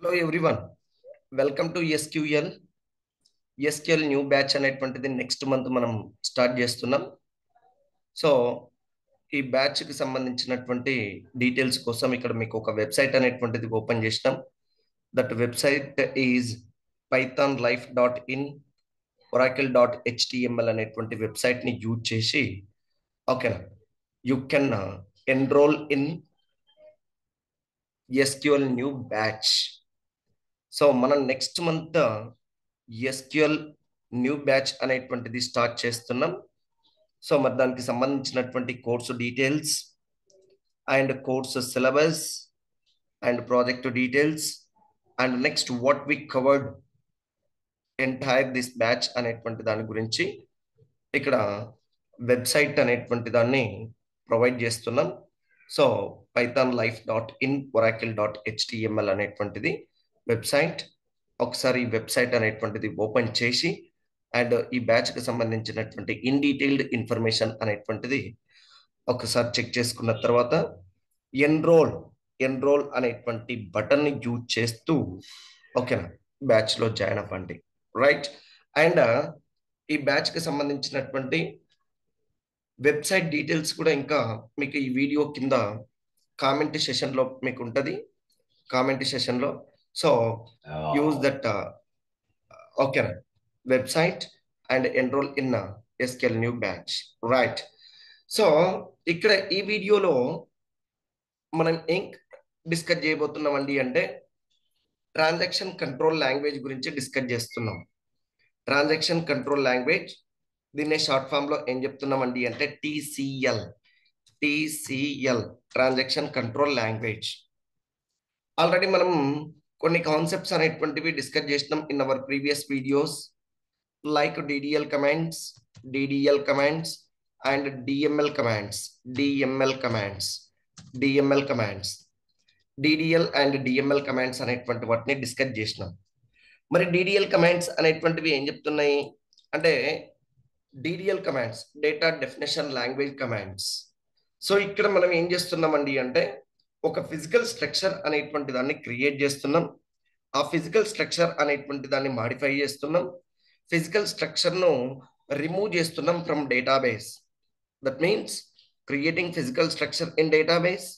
Hello everyone, welcome to SQL new batch అనేటువంటిది next month మనం start చేస్తున్నాం. So ఈ బ్యాచ్కి సంబంధించినటువంటి డీటెయిల్స్ కోసం ఇక్కడ మీకు ఒక వెబ్సైట్ అనేటువంటిది ఓపెన్ చేసినాం. That website is pythonlife.in oracle.html అనేటువంటి వెబ్సైట్ని యూజ్ చేసి ఓకేనా you can enrol in SQL new batch. So మనం next month SQL new batch అనేటువంటిది స్టార్ట్ చేస్తున్నాం. సో మరి దానికి సంబంధించినటువంటి course details and course syllabus and project details and next what we covered entire this batch అనేటువంటి దాని గురించి ఇక్కడ వెబ్సైట్ అనేటువంటి దాన్ని ప్రొవైడ్ చేస్తున్నాం. సో pythonlife.in oracle.html అనేటువంటిది వెబ్సైట్. ఒకసారి ఈ వెబ్సైట్ అనేటువంటిది ఓపెన్ చేసి అండ్ ఈ బ్యాచ్కి సంబంధించినటువంటి ఇన్ డీటెయిల్డ్ ఇన్ఫర్మేషన్ అనేటువంటిది ఒకసారి చెక్ చేసుకున్న తర్వాత ఎన్రోల్ అనేటువంటి బటన్ని యూజ్ చేస్తూ ఓకేనా బ్యాచ్లో జాయిన్ అవ్వండి. రైట్. అండ్ ఈ బ్యాచ్కి సంబంధించినటువంటి వెబ్సైట్ డీటెయిల్స్ కూడా ఇంకా మీకు ఈ వీడియో కింద కామెంట్ సెషన్లో మీకు ఉంటుంది. కామెంట్ సెషన్లో సో యూజ్ దట్ ఓకేనా website and enrol in SQL new batch. Right. So ఇక్కడ ఈ వీడియోలో మనం ఏం డిస్కస్ చేయబోతున్నామండి అంటే ట్రాన్సాక్షన్ కంట్రోల్ లాంగ్వేజ్ గురించి డిస్కస్ చేస్తున్నాం. ట్రాన్సాక్షన్ కంట్రోల్ లాంగ్వేజ్, దీన్నే షార్ట్ ఫామ్ లో ఏం చెప్తున్నామండి అంటే TCL transaction control language. Already మనం కొన్ని కాన్సెప్ట్స్ అనేటువంటివి డిస్కస్ చేసినాం in our previous videos like DDL commands and DML commands DDL and DML commands అనేటువంటి వాటిని డిస్కస్ చేసినాం. మరి డిడిఎల్ కమాండ్స్ అనేటువంటివి ఏం చెప్తున్నాయి అంటే DDL commands data definition language commands. So ఇక్కడ మనం ఏం చేస్తున్నామండి అంటే ఒక ఫిజికల్ స్ట్రక్చర్ అనేటువంటి దాన్ని క్రియేట్ చేస్తున్నాం. ఆ ఫిజికల్ స్ట్రక్చర్ అనేటువంటి దాన్ని మాడిఫై చేస్తున్నాం. ఫిజికల్ స్ట్రక్చర్ను రిమూవ్ చేస్తున్నాం from database. That means creating physical structure in database,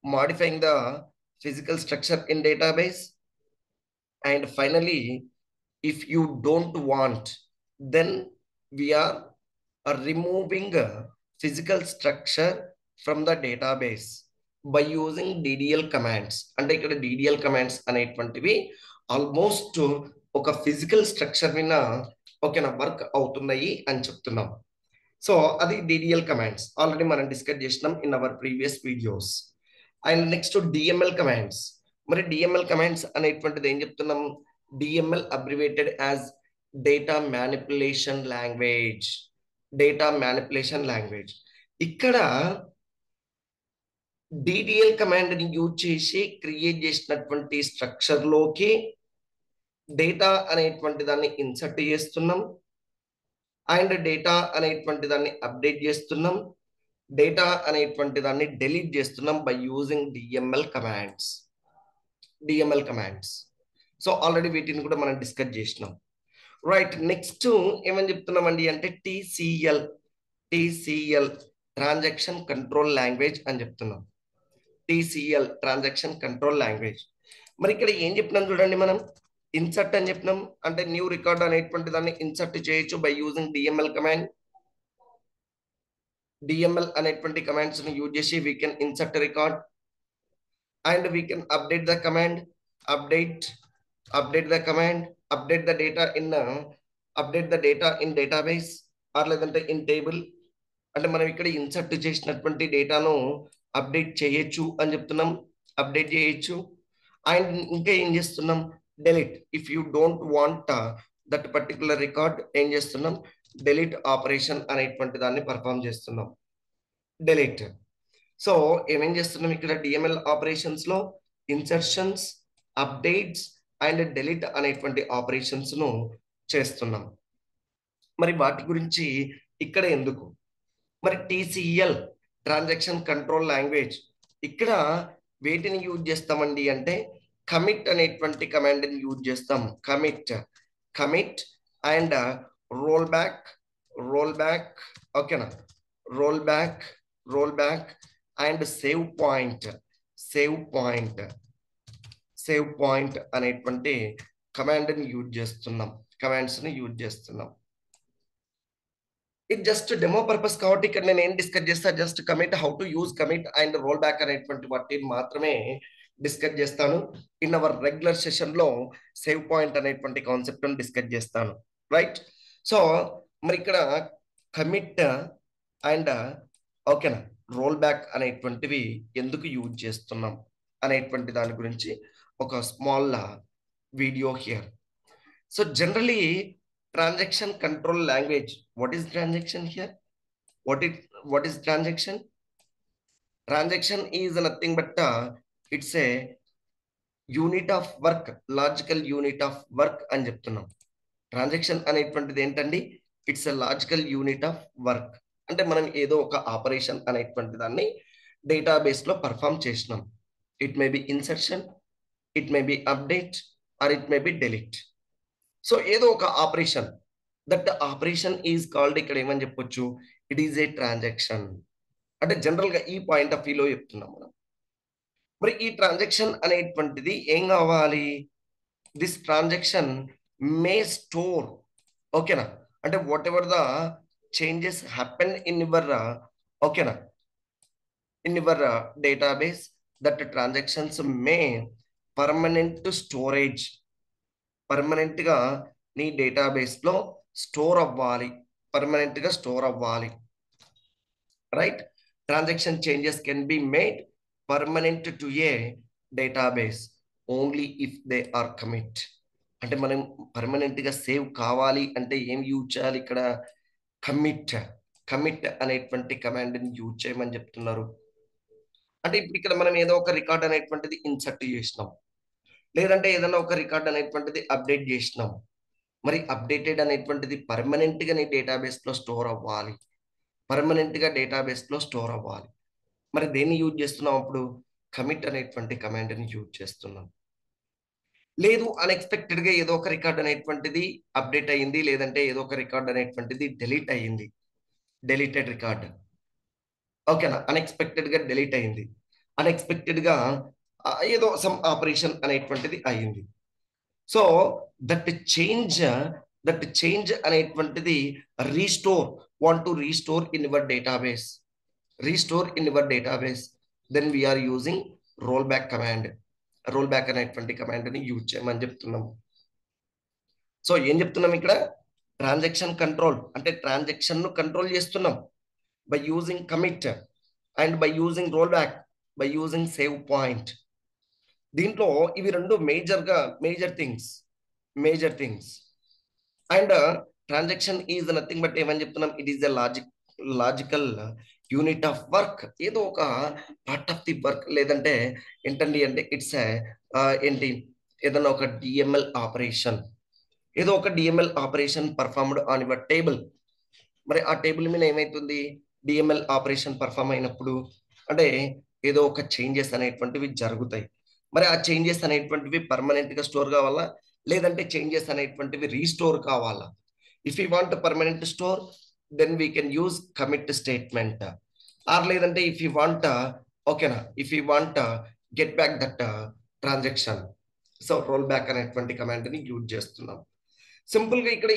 modifying the physical structure in database, and finally if you don't want then we are removing physical structure from the database by using DDL commands. అంటే ఇక్కడ DDL commands అనేటువంటివి almost ఒక physical structure మీద ఓకేనా work అవుతున్నాయి అని చెప్తున్నాం. So అది DDL commands ఆల్రెడీ మనం డిస్కస్ చేసినాం in our previous videos. And next DML commands. మరి డిఎంఎల్ కమాండ్స్ అనేటువంటిది ఏం చెప్తున్నాం? DML abbreviated as data manipulation language. ఇక్కడ డిడిఎల్ కమాండ్ ని యూజ్ చేసి క్రియేట్ చేసినటువంటి స్ట్రక్చర్ లోకి డేటా అనేటువంటి దాన్ని ఇన్సర్ట్ చేస్తున్నాం అండ్ డేటా అనేటువంటి దాన్ని అప్డేట్ చేస్తున్నాం, డేటా అనేటువంటి దాన్ని డిలీట్ చేస్తున్నాం by using DML commands. So already వీటిని కూడా మనం డిస్కస్ చేసినాం. రైట్. నెక్స్ట్ ఏమని చెప్తున్నామండి అంటే టీసీఎల్ ట్రాన్సాక్షన్ కంట్రోల్ లాంగ్వేజ్ అని చెప్తున్నాం. TCL transaction control language. మరి ఇక్కడ ఏం చెప్పినాం చూడండి, మనం ఇన్సర్ట్ అని చెప్పినాం అంటే న్యూ రికార్డ్ అనేటువంటి దాన్ని ఇన్సర్ట్ చేయొచ్చు by using DML command. DML అనేటువంటి కమాండ్స్ ని యూజ్ చేసి we can insert record and we can update the command, update the data in database or లేదంటే ఇన్ టేబుల్. అంటే మనం ఇక్కడ ఇన్సర్ట్ చేసినటువంటి డేటాను అప్డేట్ చేయొచ్చు అని చెప్తున్నాం, అప్డేట్ చేయొచ్చు. అండ్ ఇంకా ఏం చేస్తున్నాం, delete. If you don't want that particular record ఏం చేస్తున్నాం, డెలీట్ ఆపరేషన్ అనేటువంటి దాన్ని పర్ఫామ్ చేస్తున్నాం, డెలీట్. సో ఏమేం చేస్తున్నాం ఇక్కడ డిఎంఎల్ ఆపరేషన్స్ లో ఇన్సర్షన్స్, అప్డేట్స్ అండ్ డెలీట్ అనేటువంటి ఆపరేషన్స్ ను చేస్తున్నాం. మరి వాటి గురించి ఇక్కడ ఎందుకు? మరి టీసీఎల్ ట్రాన్సాక్షన్ కంట్రోల్ లాంగ్వేజ్ ఇక్కడ వేటిని యూజ్ చేస్తామండి అంటే కమిట్ అనేటువంటి కమాండ్ ని యూజ్ చేస్తాం. కమిట్ అండ్ రోల్ బ్యాక్ ఓకేనా, roll back and save point అనేటువంటి కమాండ్ ని యూజ్ చేస్తున్నాం, కమాండ్స్ ని యూజ్ చేస్తున్నాం. ఇది జస్ట్ డెమో పర్పస్ కాబట్టి ఇక్కడ నేను ఏం డిస్కస్ చేస్తా, just commit, how to use commit and role back అనేటువంటి వాటిని మాత్రమే డిస్కస్ చేస్తాను. ఇన్ అవర్ రెగ్యులర్ సెషన్ లో సేవ్ పాయింట్ అనేటువంటి కాన్సెప్ట్ డిస్కస్ చేస్తాను, రైట్? సో మరి ఇక్కడ కమిట్ అండ్ ఓకేనా రోల్ బ్యాక్ అనేటువంటివి ఎందుకు యూజ్ చేస్తున్నాం అనేటువంటి దాని గురించి ఒక small video here. So generally transaction control language, what is transaction here? What is transaction? Transaction is nothing but it's a unit of work, logical unit of work అని చెప్తున్నాం. Transaction అనేటువంటిది ఏంటండి? It's a logical unit of work. అంటే మనం ఏదో ఒక operation అనేటువంటి దాన్ని డేటాబేస్ లో పర్ఫామ్ చేసినాం. It may be insertion, it may be update are it may be delete. So ఏదో ఒక operation, that operation is called, ఇక్కడ ఏమని చెప్పొచ్చు, ఇట్ ఈజ్ ఏ ట్రాన్సాక్షన్. అంటే జనరల్ గా ఈ పాయింట్ ఆఫ్ వ్యూలో చెప్తున్నాం మనం. మరి ఈ ట్రాన్సాక్షన్ అనేటువంటిది ఏం కావాలి? దిస్ ట్రాన్సాక్షన్ మే స్టోర్, ఓకేనా, అంటే whatever the changes happen in your ఓకేనా in your database, that transactions may permanent storage, permanent గా నీ డేటాబేస్ లో స్టోర్ అవ్వాలి, పర్మనెంట్ గా స్టోర్ అవ్వాలి, right? Transaction changes can be made permanent to a database only if they are commit. అంటే మనం permanent గా సేవ్ కావాలి అంటే ఏం యూజ్ చేయాలి? ఇక్కడ కమిట్ అనేటువంటి కమాండ్ ని యూజ్ చేయమని చెప్తున్నారు. అంటే ఇప్పుడు ఇక్కడ మనం ఏదో ఒక రికార్డ్ అనేటువంటిది ఇన్సర్ట్ చేసినాం, లేదంటే ఏదైనా ఒక రికార్డ్ అనేటువంటిది అప్డేట్ చేసినాం. మరి అప్డేటెడ్ అనేటువంటిది పర్మనెంట్ గా నీ డేటాబేస్ లో స్టోర్ అవ్వాలి, పర్మనెంట్ గా డేటాబేస్ లో స్టోర్ అవ్వాలి. మరి దేన్ని యూజ్ చేస్తున్నాం? అప్పుడు కమిట్ అనేటువంటి కమాండ్ ని యూజ్ చేస్తున్నాం. లేదు అన్ఎక్స్పెక్టెడ్ గా ఏదో ఒక రికార్డ్ అనేటువంటిది అప్డేట్ అయ్యింది, లేదంటే ఏదో ఒక రికార్డ్ అనేటువంటిది డెలీట్ అయ్యింది, డెలీటెడ్ రికార్డ్, ఓకేనా, అన్ఎక్స్పెక్టెడ్ గా డెలీట్ అయ్యింది, అన్ఎక్స్పెక్టెడ్ గా ఏదో సమ్ ఆపరేషన్ అనేటువంటిది అయ్యింది. సో దట్ చేంజ్ అనేటువంటిది restore, want to restore in your database, then we are using roll back command. Roll back అనేటువంటి కమాండ్ ని యూజ్ చేయమని చెప్తున్నాం. సో ఏం చెప్తున్నాం ఇక్కడ? ట్రాన్సాక్షన్ కంట్రోల్ అంటే ట్రాన్సాక్షన్ ను కంట్రోల్ చేస్తున్నాం by using commit and by using roll back, by using save point. దీంట్లో ఇవి రెండు major things. And transaction is nothing but ఏమని చెప్తున్నాం? It is a logical unit of work. ఏదో ఒక పార్ట్ ఆఫ్ ది వర్క్, లేదంటే ఏంటండి అంటే ఇట్స్ ఏంటి, ఏదైనా ఒక డిఎంఎల్ ఆపరేషన్, ఏదో ఒక DML operation performed on your table. మరి ఆ టేబుల్ మీద ఏమైతుంది? డిఎంఎల్ ఆపరేషన్ పర్ఫామ్ అయినప్పుడు అంటే ఏదో ఒక చేంజెస్ అనేటువంటివి జరుగుతాయి. మరి ఆ చేంజెస్ అనేటువంటివి పర్మనెంట్ గా స్టోర్ కావాలా, లేదంటే చేంజెస్ అనేటువంటివి రీస్టోర్ కావాలా? If you want permanent store, then we can use commit statement. Or లేదంటే ఇఫ్ యూ వాంట్ ఓకేనా, if you want get back that transaction, so roll back అనేటువంటి కమాండ్ ని యూజ్ చేస్తున్నాం. సింపుల్ గా ఇక్కడ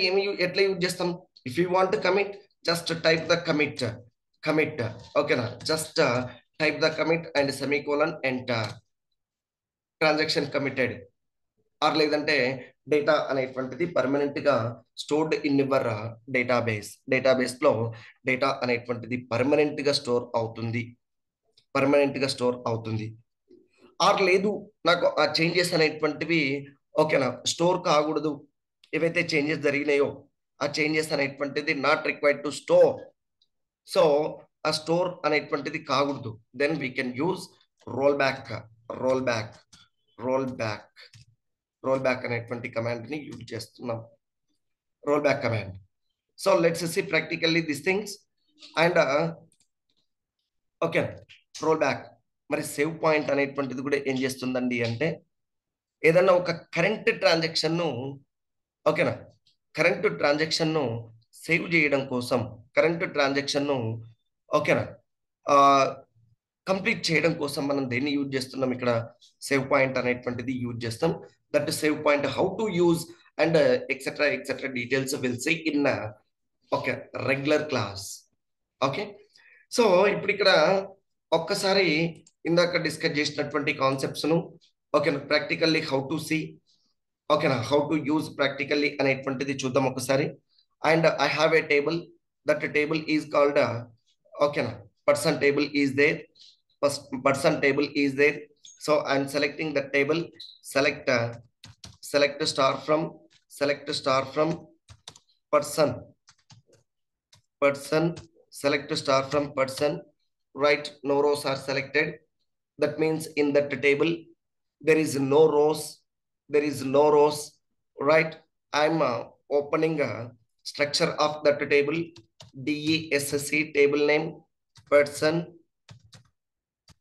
ఎట్లా యూజ్ చేస్తాం? If you want commit, just type the commit ఓకేనా, just type the commit and semicolon enter, transaction committed. Or లేదంటే data అనేటువంటిది పర్మనెంట్ గా స్టోర్డ్ ఇన్ యువర్ డేటాబేస్ లో డేటా అనేటువంటిది పర్మనెంట్ గా స్టోర్ అవుతుంది. ఆర్ లేదు, నాకు ఆ చేంజెస్ అనేటువంటివి ఓకేనా స్టోర్ కాకూడదు, ఏవైతే చేంజెస్ జరిగినాయో ఆ చేంజెస్ అనేటువంటిది not required to store, so ఆ స్టోర్ అనేటువంటిది కాకూడదు, then we can use roll back అనేటువంటి కమాండ్ ని యూజ్ చేస్తున్నాం, roll back command. So let's see practically this things and okay roll back. మరి సేవ్ పాయింట్ అనేటువంటిది కూడా ఏం చేస్తుందండి అంటే ఏదన్నా ఒక కరెంట్ ట్రాన్సాక్షన్ను, ఓకేనా, కరెంట్ ట్రాన్సాక్షన్ను సేవ్ చేయడం కోసం, కరెంట్ ట్రాన్సాక్షన్ను, ఓకేనా, కంప్లీట్ చేయడం కోసం మనం దేన్ని యూజ్ చేస్తున్నాం? ఇక్కడ సేవ్ పాయింట్ అనేటువంటిది యూజ్ చేస్తాం. That save point how to use and etcetera etcetera details will see in okay regular class. Okay, so ఇప్పుడు ఇక్కడ ఒక్కసారి ఇందాక డిస్కస్ చేసినటువంటి కాన్సెప్ట్స్ను, ఓకేనా, ప్రాక్టికల్లీ హౌ టు సీ, ఓకేనా, హౌ టు యూజ్ ప్రాక్టికల్లీ అనేటువంటిది చూద్దాం ఒకసారి. And I have a table, that table is called, ఓకేనా, person table is there, person table is there. So I'm selecting the table, select star from, select star from person, person, select star from person, right? No rows are selected. That means in that table there is no rows, there is no rows, right? I'm opening a structure of that table, DESC, table name, person,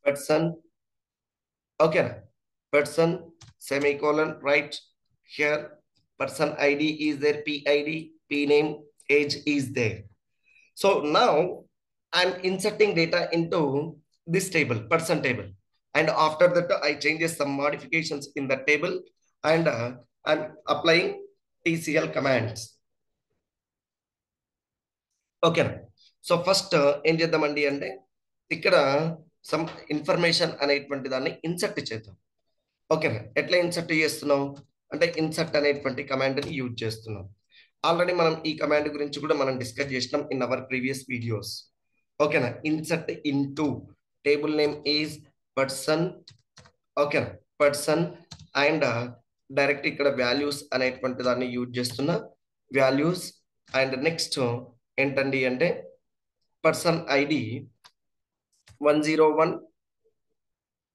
person, okay, person, semicolon, right here, person ID is there, PID, P name, age is there. So now I'm inserting data into this table, person table, and after that I changes some modifications in the table, and I'm applying TCL commands. Okay, so first ఏం చేద్దామండి అంటే ఇక్కడ some information అనేటువంటి దాన్ని insert చేద్దాం. ఓకేనా, ఎట్లా insert చేస్తున్నాం అంటే ఇన్సర్ట్ అనేటువంటి కమాండ్ని యూజ్ చేస్తున్నాం. ఆల్రెడీ మనం ఈ కమాండ్ గురించి కూడా మనం డిస్కస్ చేసినాం ఇన్ అవర్ ప్రీవియస్ వీడియోస్. ఓకేనా, insert into table name is person, ఓకేనా, పర్సన్, అండ్ డైరెక్ట్ ఇక్కడ వాల్యూస్ అనేటువంటి దాన్ని యూజ్ చేస్తున్నా, వాల్యూస్. అండ్ నెక్స్ట్ ఏంటండి అంటే person ID 101,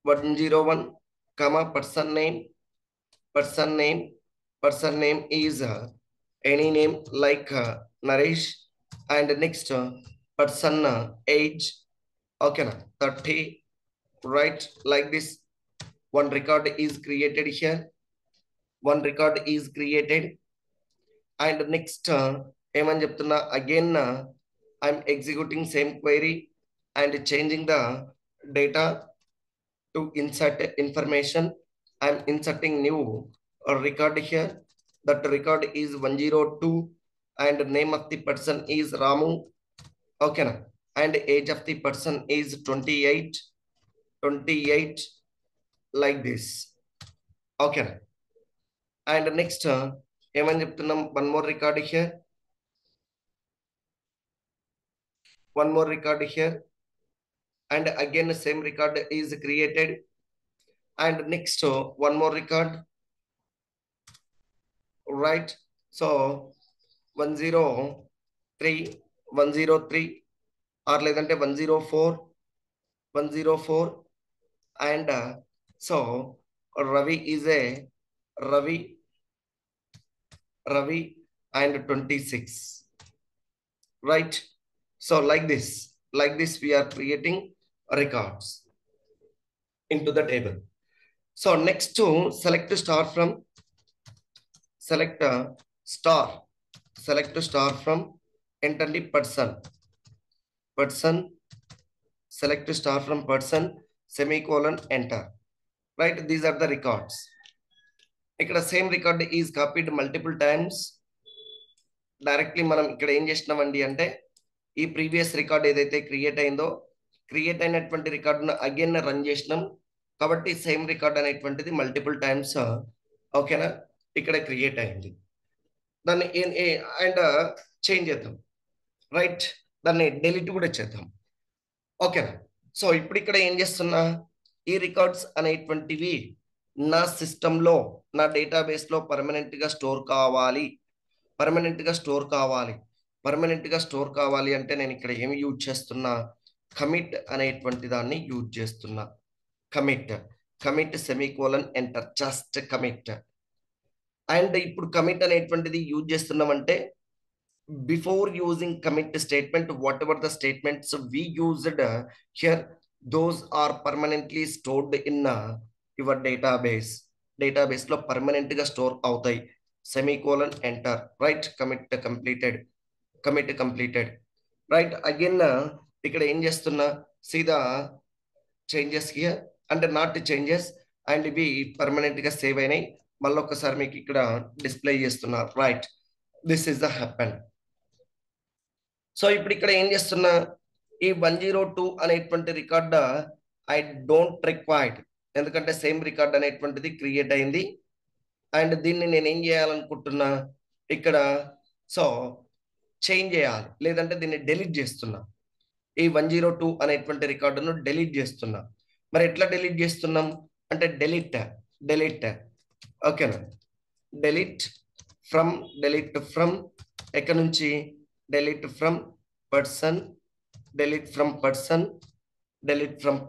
101, comma, person name, person name, person name is any name like Naresh, and next person age, okay, 30, right? Like this, one record is created here, one record is created, and next ఏమని చెప్తున్నా again I'm executing same query and changing the data to insert information. I'm inserting new record here. That record is 102, and name of the person is Ramu. Okay, and age of the person is 28, 28, like this. Okay, and next one more record here, one more record here, and again the same record is created, and next one more record, right? So 103, 103, or లేదంటే 104, 104, and so Ravi is a Ravi, Ravi, and 26, right? So like this we are creating records into the table. So next to select star from, select star, select star from, enter the person, person, select star from person, semicolon, enter, right? These are the records. ఇక్కడ same record is copied multiple times. Directly మనం ఇక్కడ ఏం చేసినామండి అంటే ఈ previous record ఏదైతే create అయిందో, create అయినటువంటి రికార్డును అగైన్ రన్ చేసినాం కాబట్టి సేమ్ రికార్డ్ అనేటువంటిది మల్టిపుల్ టైమ్స్, ఓకేనా, ఇక్కడ క్రియేట్ అయింది. దాన్ని అండ్ చేంజ్ చేద్దాం, రైట్? దాన్ని డెలీట్ కూడా చేద్దాం, ఓకేనా? సో ఇప్పుడు ఇక్కడ ఏం చేస్తున్నా, ఈ రికార్డ్స్ అనేటువంటివి నా సిస్టంలో, నా డేటాబేస్లో పర్మనెంట్గా స్టోర్ కావాలి, పర్మనెంట్గా స్టోర్ కావాలి. పర్మనెంట్గా స్టోర్ కావాలి అంటే నేను ఇక్కడ ఏమి యూజ్ చేస్తున్నా, కమిట్ అనేటువంటి దాన్ని యూజ్ చేస్తున్నా. Commit, commit semicolon enter, just commit. And ఇప్పుడు కమిట్ అనేటువంటిది యూజ్ చేస్తున్నామంటే before using commit statement, whatever the statements we used here, those are permanently stored in your database. Database లో permanent గా store అవుతాయి. Semicolon enter, right. Commit completed, right. Again ఇక్కడ ఏం చేస్తున్నా, సీదా చేంజెస్ హియర్ అంటే not changes, and ఇవి permanent గా సేవ్ అయినాయి. మళ్ళీ ఒకసారి మీకు ఇక్కడ డిస్ప్లే చేస్తున్నా, right. This is the happen. So ఇప్పుడు ఇక్కడ ఏం చేస్తున్నా, ఈ 102 అనేటువంటి రికార్డ్ ఐ డోంట్ రిక్వైర్డ్, ఎందుకంటే సేమ్ రికార్డ్ అనేటువంటిది క్రియేట్ అయింది. అండ్ దీన్ని నేను ఏం చేయాలనుకుంటున్నా ఇక్కడ, సో చేంజ్ చేయాలి, లేదంటే దీన్ని డెలీట్ చేస్తున్నా. ఈ 102 అనేటువంటి రికార్డును డెలీట్ చేస్తున్నా. మరి ఎట్లా డెలీట్ చేస్తున్నాం అంటే డెలీట్ ఓకేనా, డెలీట్ ఫ్రమ్ ఎక్కడ నుంచి, delete from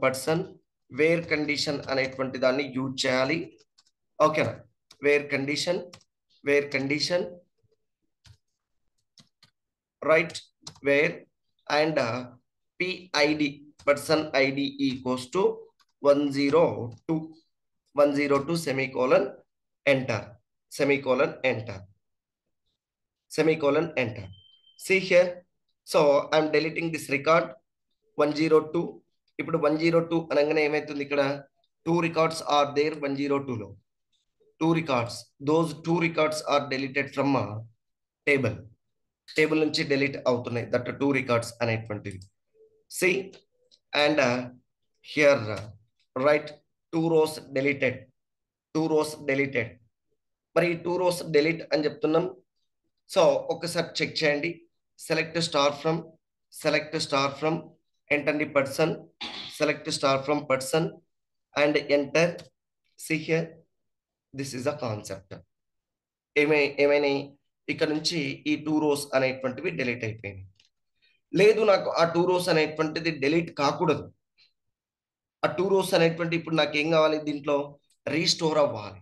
person, where condition అనేటువంటి దాన్ని యూజ్ చేయాలి. ఓకేనా, where condition right, where and PID, person ID equals to 102 semicolon enter. See here, so I'm deleting this record 102. ఇప్పుడు 102 అనగానే ఏమైతుంది, ఇక్కడ 2 records are there 102 లో, 2 records, those 2 records are deleted from table నుంచి డెలీట్ అవుతున్నాయి, that 2 records అనేటువంటివి. See, and here write 2 rows deleted. మరి 2 rows delete అని చెప్తున్నాం. సో ఒకసారి చెక్ చేయండి, select star from enter the person, select star from person and enter. See here, this is a concept. ఏమైనా ఇక్కడ నుంచి ఈ 2 rows అనేటువంటివి డెలీట్ అయిపోయినాయి. లేదు నాకు ఆ 2 rows అనేటువంటిది డెలీట్ కాకూడదు, ఆ 2 rows అనేటువంటి ఇప్పుడు నాకు ఏం కావాలి, దీంట్లో రీస్టోర్ అవ్వాలి.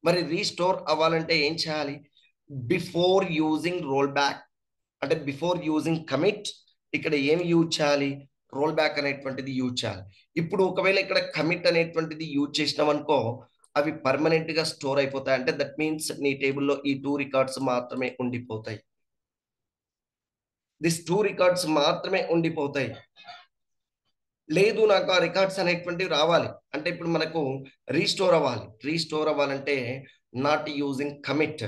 మరి రీస్టోర్ అవ్వాలంటే ఏం చేయాలి, బిఫోర్ యూజింగ్ రోల్ బ్యాక్ అంటే బిఫోర్ యూజింగ్ కమిట్ ఇక్కడ ఏమి యూజ్ చేయాలి, రోల్ బ్యాక్ అనేటువంటిది యూజ్ చేయాలి. ఇప్పుడు ఒకవేళ ఇక్కడ కమిట్ అనేటువంటిది యూజ్ చేసినాం అనుకో, అవి పర్మనెంట్ గా స్టోర్ అయిపోతాయి. అంటే దట్ మీన్స్ నీ టేబుల్లో ఈ 2 రికార్డ్స్ మాత్రమే ఉండిపోతాయి. దిస్ 2 రికార్డ్స్ మాత్రమే ఉండిపోతాయి. లేదు నాకు ఆ రికార్డ్స్ అనేటువంటివి రావాలి అంటే ఇప్పుడు మనకు రీస్టోర్ అవ్వాలంటే నాట్ యూజింగ్ కమిట్,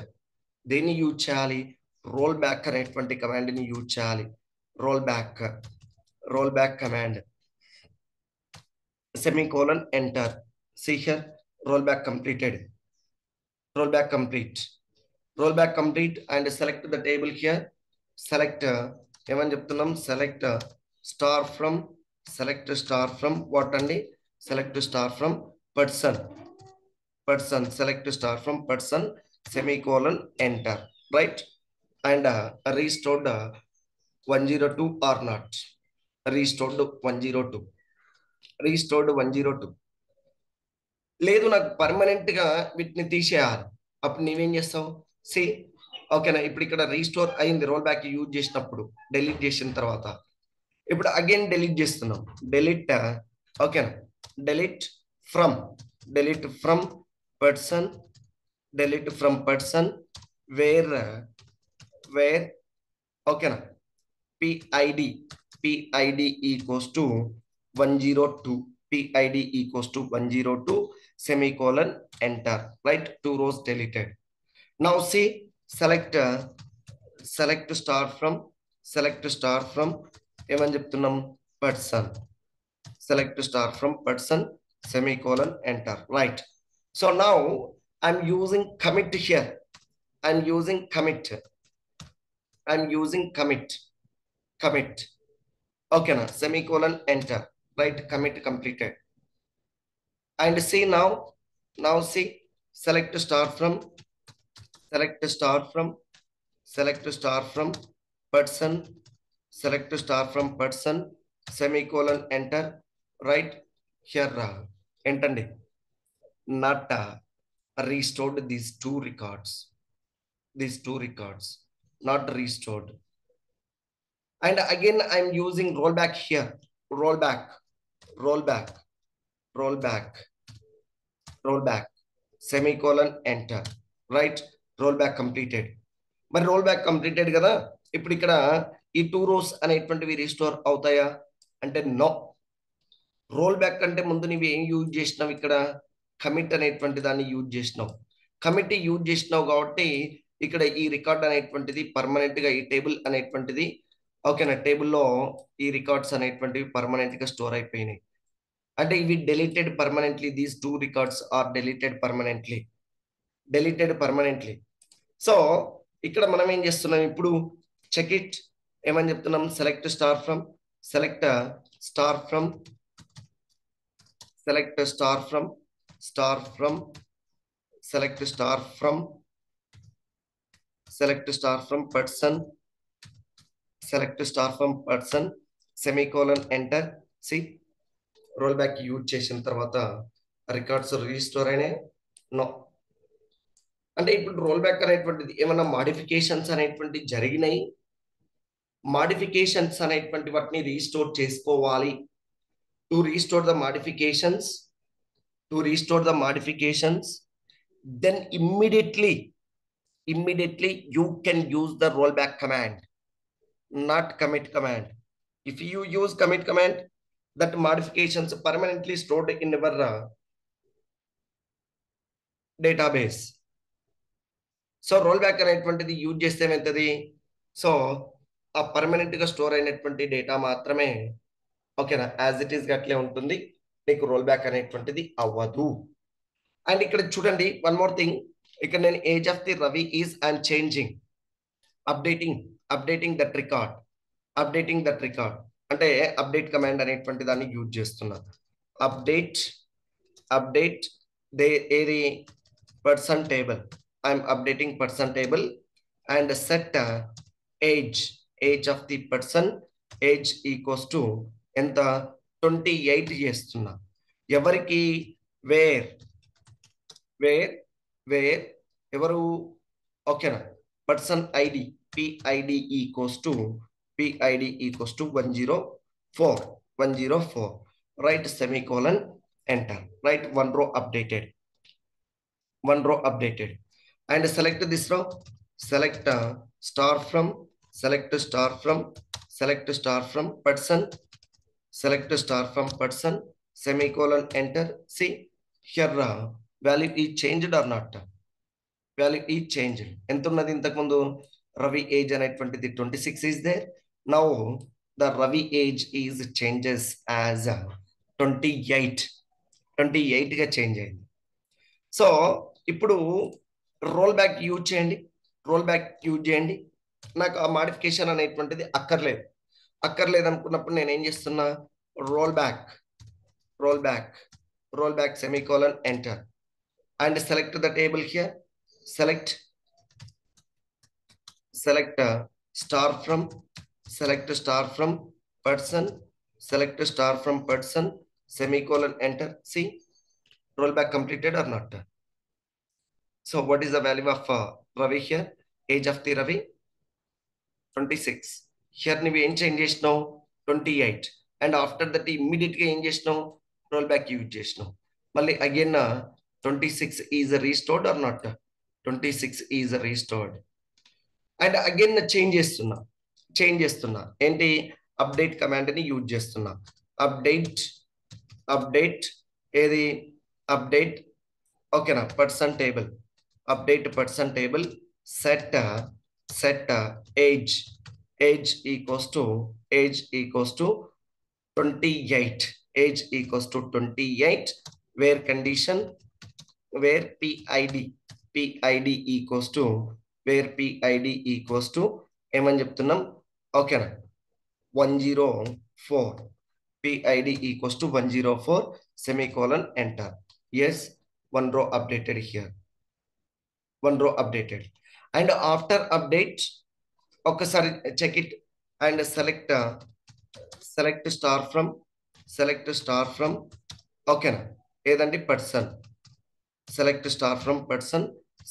దేన్ని యూజ్ చేయాలి, రోల్ బ్యాక్ అనేటువంటి కమాండ్ ని యూజ్ చేయాలి. Role back command, semicolon enter. See here, roll back complete and select the table here. Select ఏమని చెప్తున్నాం, select star from what అండి, select star from person, select star from person, semicolon enter, right. And restored 102 or not, restored 102. లేదు నాకు permanent గా వీటిని తీసేయాలి, అప్పుడు నీవేం చేస్తావు, సి ఓకేనా. ఇప్పుడు ఇక్కడ రీస్టోర్ అయింది రోల్ బ్యాక్ యూజ్ చేసినప్పుడు, డెలీట్ చేసిన తర్వాత ఇప్పుడు అగైన్ డెలీట్ చేస్తున్నాం, ఓకేనా. డెలీట్ ఫ్రమ్ పర్సన్, వేర్ ఓకేనా, PID equals to 102 semicolon enter, right. 2 rows deleted. Now see, select star from ఏమని చెప్తున్నాం, person, select star from person, semicolon enter, right. So now I'm using commit here, I'm using commit okay na, semicolon enter, right. Commit completed. And see now see, select star from person, semicolon enter, right. Here enter not restored these two records, not restored. And again I'm using rollback here, rollback. semicolon enter, right? Rollback completed. మరి roll back completed కదా. ఇప్పుడు ఇక్కడ ఈ 2 rows అనేటువంటివి restore అవుతాయా అంటే no. Roll back అంటే ముందు నువ్వు ఏం యూజ్ చేసినావు, ఇక్కడ కమిట్ అనేటువంటి దాన్ని యూజ్ చేసినావు. కమిట్ యూజ్ చేసినావు కాబట్టి ఇక్కడ ఈ రికార్డ్ అనేటువంటిది పర్మనెంట్ గా ఈ టేబుల్ అనేటువంటిది ఓకేనా, టేబుల్లో ఈ రికార్డ్స్ అనేటువంటివి పర్మనెంట్ గా స్టోర్ అయిపోయినాయి. అంటే ఇవి deleted permanently, these 2 records are deleted permanently, deleted permanently. So ఇక్కడ మనం ఏం చేస్తున్నాం ఇప్పుడు, చెక్ ఇట్ ఏమని చెప్తున్నాం, select star from, select star from, select star from, star from, select star from, select star from person, select star from person, semicolon enter. సి roll back use చేసిన తర్వాత రికార్డ్స్ రీస్టోర్ అయినాయి no. అంటే ఇప్పుడు roll back అనేటువంటిది ఏమన్నా modifications అనేటువంటి జరిగినాయి, మాడిఫికేషన్స్ అనేటువంటి వాటిని రీస్టోర్ చేసుకోవాలి. To restore the modifications, to restore the modifications, then immediately you can use the rollback command, not commit command. If you use commit command, that modifications permanently stored in our database. So roll back అనేటువంటిది use చేస్తే ఏమవుతుంది, so ఆ permanent గా store అయినటువంటి data మాత్రమే ఓకేనా as it is అట్లే ఉంటుంది, నీకు రోల్ బ్యాక్ అనేటువంటిది అవ్వదు. అండ్ ఇక్కడ చూడండి వన్ మోర్ థింగ్, ఇక్కడ నేను age of the Ravi is I'm changing, updating that record, updating that record అంటే అప్డేట్ కమాండ్ అనేటువంటి దాన్ని యూజ్ చేస్తున్నా. అప్డేట్ ఏది person table, I'm updating person table and set age of the person, age equals to ఎంత 28 చేస్తున్నా. ఎవరికి wear ఎవరు ఓకేనా, person ID PID equals to 104 right, semicolon enter, right, one row updated and select this row, select star from person, select star from person, semicolon enter. See here value is changed or not, value is changed. ఎంత ఉన్నది ఇంతకు ముందు Ravi age అనేటువంటిది 26 is there, now the Ravi age is changes as 28 గా change అయింది. So ఇప్పుడు role back use చేయండి, నాకు ఆ మాడిఫికేషన్ అనేటువంటిది అక్కర్లేదు అనుకున్నప్పుడు నేను ఏం చేస్తున్నా, roll back semicolon enter and select the table here, select star from person, select star from person, semicolon enter. See rollback completed or not. So what is the value of Ravi here? Age of the Ravi 26. Here we change now 28 and after that immediately change now rollback use now. Malli again 26 is restored or not? 26 is restored and again change చేస్తున్నా ఏంటి, update command ని use చేస్తున్నా. Update ఏది update ఓకేనా, person table, update person table, set age equals to 28, age equals to 28, where condition where PID equals to ఏమని చెప్తున్నాం ఓకేనా 104, PID equals to 104 semicolon enter. Yes, one row updated here, and after update ఒకసారి check it and select star from ఓకేనా ఏదండి person, select star from person,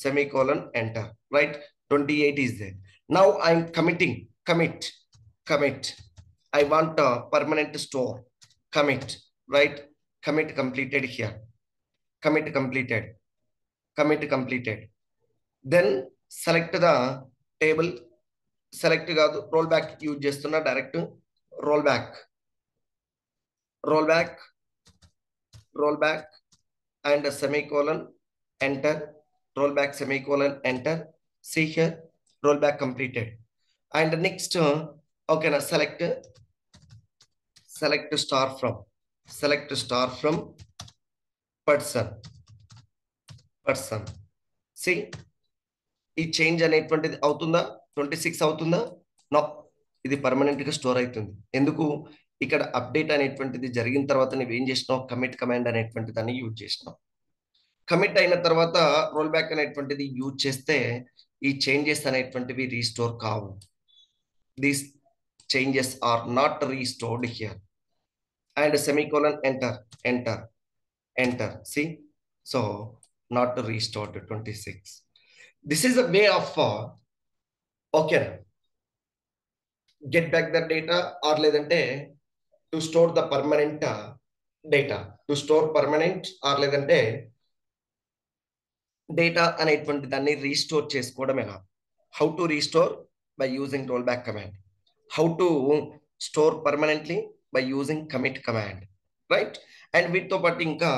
semicolon enter, right, 28 is there. Now I'm commit I want a permanent store, commit, right, commit completed here, commit completed. commit completed. Then select the table, select కాదు role back use చేస్తున్నా, direct roll back and a semicolon, enter, roll back semicolon, enter. See here, roll back completed. And next, okay, now select star from person. See, ఈ change అనేటువంటిది అవుతుందా, 26 అవుతుందా? No, ఇది permanent గా store అవుతుంది. ఎందుకు? ఇక్కడ అప్డేట్ అనేటువంటిది జరిగిన తర్వాత నువ్వేం చేసినావు, కమిట్ కమాండ్ అనేటువంటి దాన్ని యూజ్ చేసినావు. కమిట్ అయిన తర్వాత రోల్ బ్యాక్ అనేటువంటిది యూజ్ చేస్తే ఈ చేంజెస్ అనేటువంటివి రీస్టోర్ కావు. These changes are not restored here. And semicolon, enter. See, so not restored 26. This is a way of okay, get back the data, or లేదంటే to store the permanent data, to store permanent, or లేదంటే data అనేటువంటి దాన్ని restore చేసుకోవడం ఎలా? How to restore? By using roll back command. How to store permanently? By using commit command, right? And వీటితో పాటు ఇంకా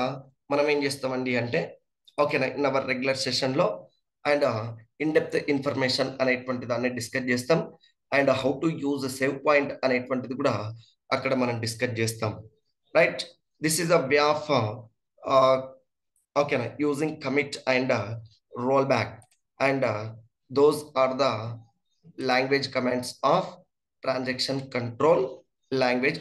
మనం ఏం చేస్తామండి అంటే, ఓకేనా, ఇన్ అవర్ రెగ్యులర్ సెషన్లో అండ్ ఇన్ డెప్త్ ఇన్ఫర్మేషన్ అనేటువంటి దాన్ని డిస్కస్ చేస్తాం. And how to use save point అనేటువంటిది కూడా అక్కడ మనం డిస్కస్ చేస్తాం, right? This is a way of okay, using commit and rollback, and those are the language commands of transaction control language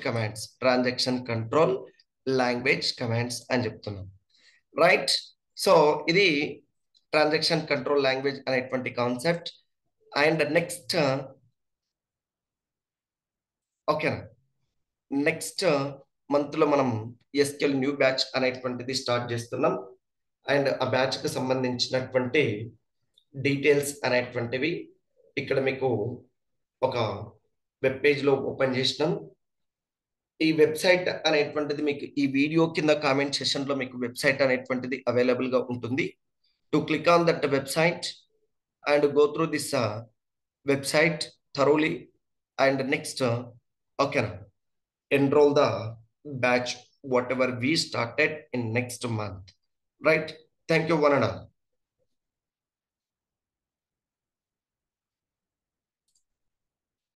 commands అని చెప్తున్నాం, రైట్? సో ఇది transaction control language అనేటువంటి concept. And next, ఓకేనా, next month లో మనం SQL new batch అనేటువంటిది start చేస్తున్నాం. And ఆ బ్యాచ్ కి సంబంధించినటువంటి డీటెయిల్స్ అనేటువంటివి ఇక్కడ మీకు ఒక వెబ్ పేజ్ లో ఓపెన్ చేసినాం. ఈ వెబ్సైట్ అనేటువంటిది మీకు ఈ వీడియో కింద కామెంట్ సెషన్ లో మీకు వెబ్సైట్ అనేటువంటిది అవైలబుల్ గా ఉంటుంది. To click on that website and go through this website thoroughly. And next, ఓకేనా, enroll the batch whatever we started in next month, right? Thank you one and all.